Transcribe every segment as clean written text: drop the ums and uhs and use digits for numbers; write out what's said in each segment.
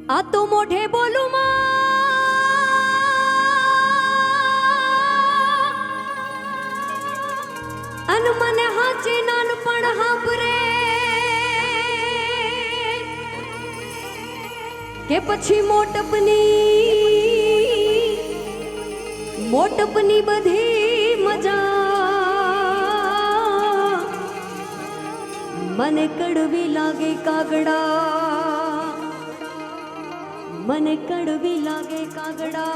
આ તો મોઢે બોલું માં અન મને હાચે નાનપણ હાંભરે કે પછી મોટપની બધી મજા મને કડવી લાગે કાગડા, મને કડવી લાગે કાગડા.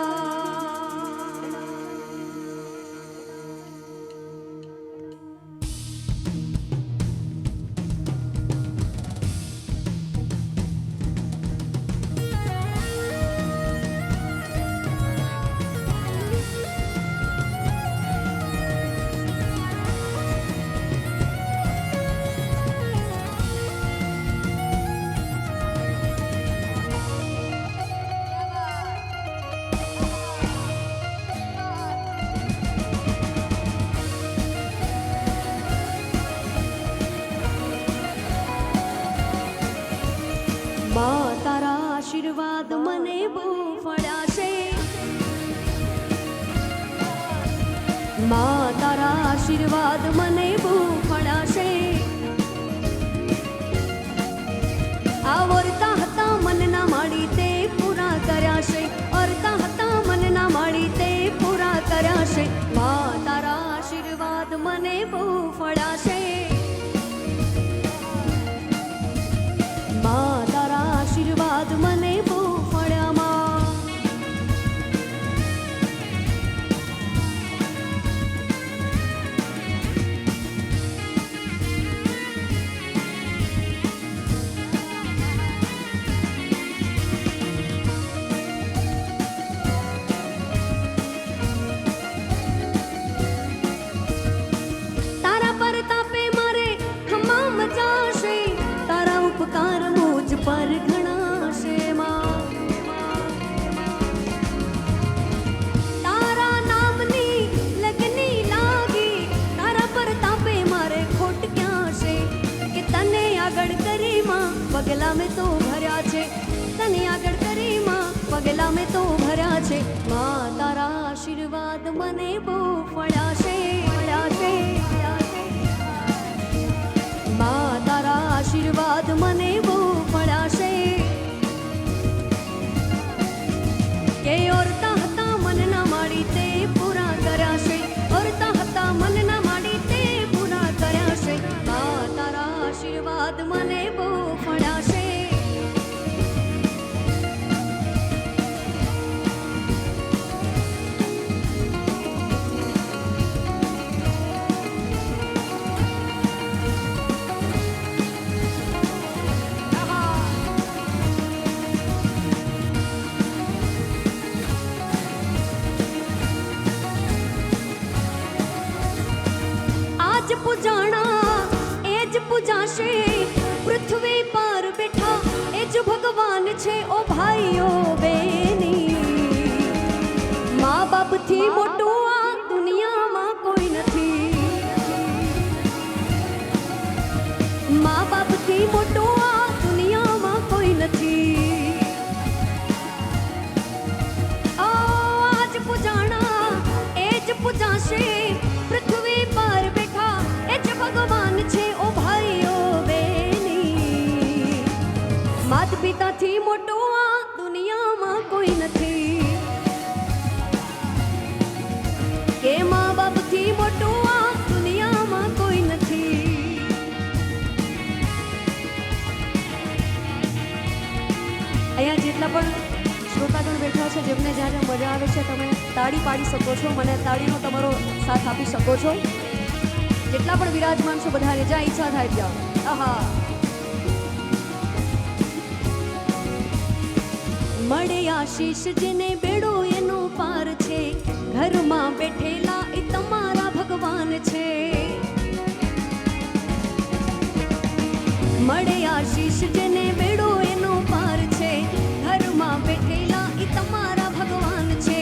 માં તારા આશીર્વાદ મને બહુ ફળ્યા છે, માં તારા આશીર્વાદ મને બહુ ફળ્યા છે. આ વર્તા હતા મનના માડી તે પૂરા કર્યા છે, વર્તા હતા મનના માડી તે પૂરા કર્યા છે. માં તારા આશીર્વાદ મને બહુ ફળ્યા છે, માં તારા આશીર્વાદ મને બહુ ફળ્યા. માં તારા પરતાપે મારે ખમા મચાશે, તારા ઉપકાર મુજ પર ઘણા છે. માં તારા નામની લગની લાગી, તારા પરતાપે મારે ખોટ ક્યાં છે કે તને આગળ કરી માં પગલા મેં તો ભર્યા છે, તને આગળ કરી માં પગલા મેં તો ભર્યા છે. માં તારા આશીર્વાદ મને બહુ ફળ્યા છે, ફળ્યા છે, ફળ્યા છે. માં તારા આશીર્વાદ મને બહુ ફળ્યા છે કે ઓરતા હતા મનના માડી તે પૂરા કર્યા છે, ઓરતા હતા મનના માડી તે પૂરા કર્યા છે. માં તારા આશીર્વાદ મને બહુ ફળ્યા છે. પૂજાણા એ જ પૂજાશે, પૃથ્વી પર બેઠા એ જ ભગવાન છે. ઓ ભાઈઓ બેની, મા બાપથી મોટું આ દુનિયામાં કોઈ નથી, મા બાપથી મોટું આ દુનિયામાં કોઈ નથી. આજ પૂજાણા એ જ પૂજાશે, પૃથ્વી પર બેઠા એ જ ભગવાન છે. ઓ ભાઈઓ બેની, માત પિતાથી મોટું આ દુનિયામાં કોઈ નથી, કે મા બાપથી મોટું આ દુનિયામાં કોઈ નથી. અહીંયા જેટલા પણ શ્રોતાગણ બેઠા છે, જેમને જ્યારે મજા આવે છે તમે તાળી પાડી શકો છો, મને તાળીનો તમારો સાથ આપી શકો છો. જેટલા પણ વિરાજમાન છો બધાને જ્યાં ઈચ્છા થાય ત્યાં. આહા, મળે આશીષ જેને બેડો એનો પાર છે, ઘરમાં બેઠેલા એ તમારા ભગવાન છે. મળે આશીષ જેને બેડો એનો પાર છે, ઘરમાં બેઠેલા એ તમારા ભગવાન છે.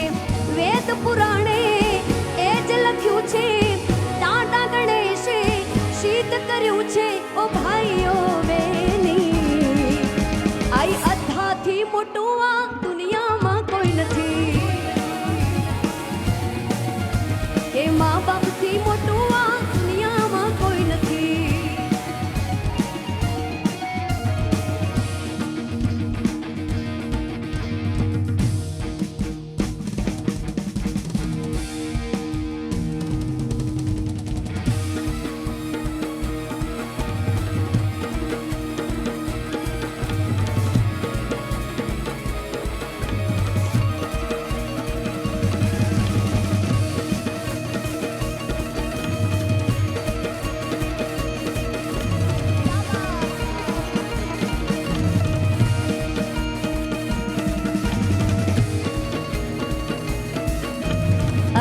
વેદ પુરાણે એ જ લખ્યું છે, દાદા ગણેશે શીત કર્યું છે. ઓ ભાઈઓ બેની, આઈ અધ્ધાથી મોટું આ દુનિયામાં કોઈ નથી, કે મા બાપથી મોટું આ દુનિયામાં કોઈ નથી.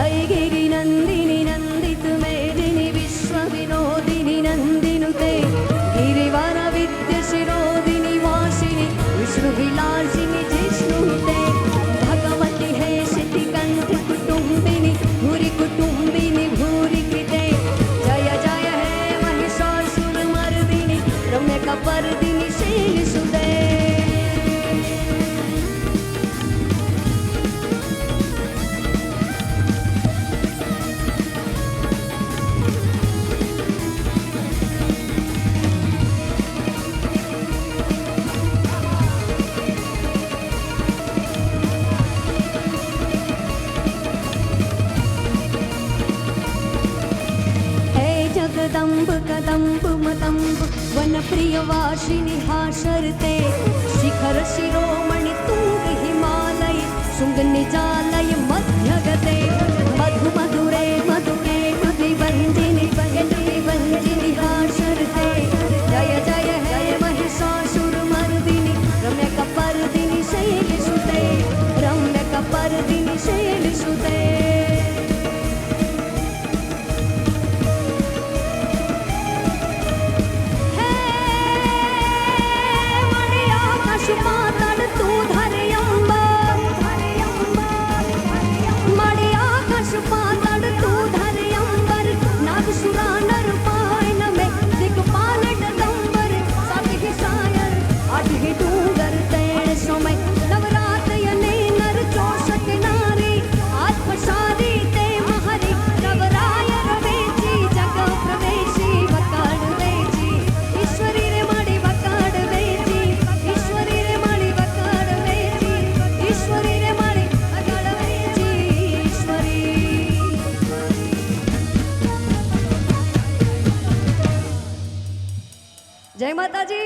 ऐगिरि नंदिनि नंदित मेदिनि विश्व विनोदिनि नंदिनुते गिरिवर विद्य शिरोदिनि वासिनि विष्णु विलासिनि जिष्णुते भगवति हे शिति कंठ कुटुंबिनि भूरि कुटुंबिनि भूरि कृते जय जय हे महिषासुर मर्दिनि रम्य कपर्दिनि शैलसुते. जगदम्ब कदम्ब मदम्ब वन प्रिय वासिनि हाशरते शिखर शिरोमणि तुंग हिमालय शुंग निजालय मध्यगते मधु मधुरे मधुके मधुवंजिनि वंजिनि हाशरते जय जय जय महिषासुर मर्दिनि रम्य कपर्दिनि शैलसुते रम्य कपर्दिनि शैलसुते. जय माता जी.